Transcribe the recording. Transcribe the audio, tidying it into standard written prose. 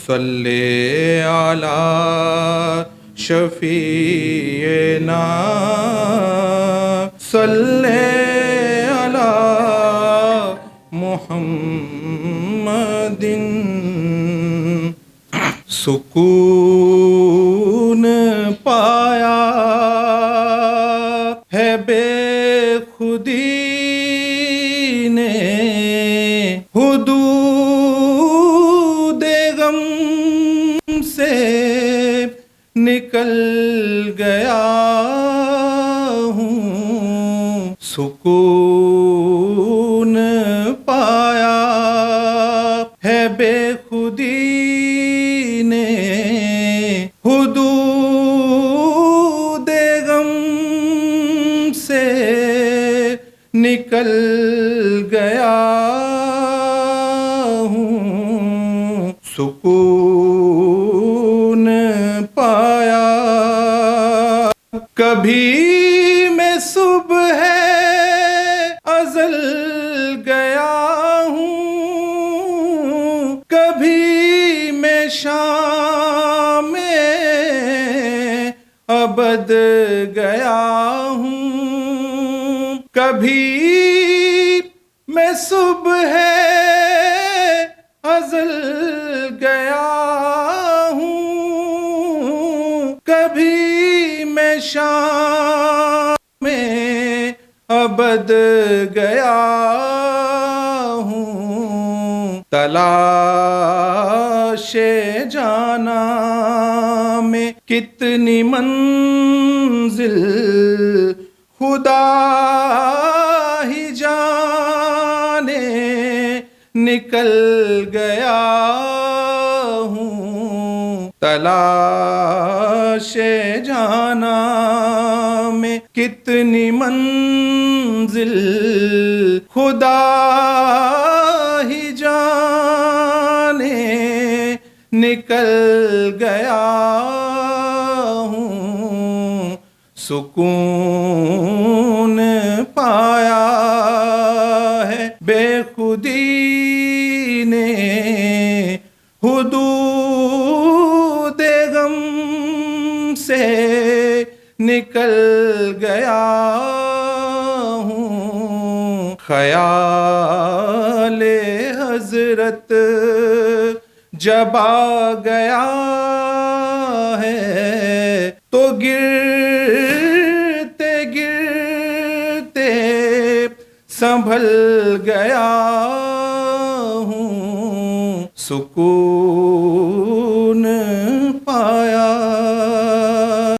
صلی علی شفیعنا صلی علی محمد سکون پایا ہے بے خودی نے حدود غم سے نکل گیا ہوں سکون پایا ہے بے خودی نے حدود غم سے نکل گیا ہوں سکون پایا کبھی میں صبح ازل گیا ہوں کبھی میں شام ابد گیا ہوں کبھی میں صبح ازل گیا ہوں کبھی میں شام ابد گیا ہوں تلاش جانا میں کتنی منزل خدا ہی جانے نکل گیا ہوں تلاش جانا میں کتنی منزل خدا ہی جانے نکل گیا ہوں سکون پایا ہے بے خودی نے حدود غم سے نکل گیا ہوں خیال حضرت جب آ گیا ہے تو گرتے گرتے سنبھل گیا ہوں سکون پایا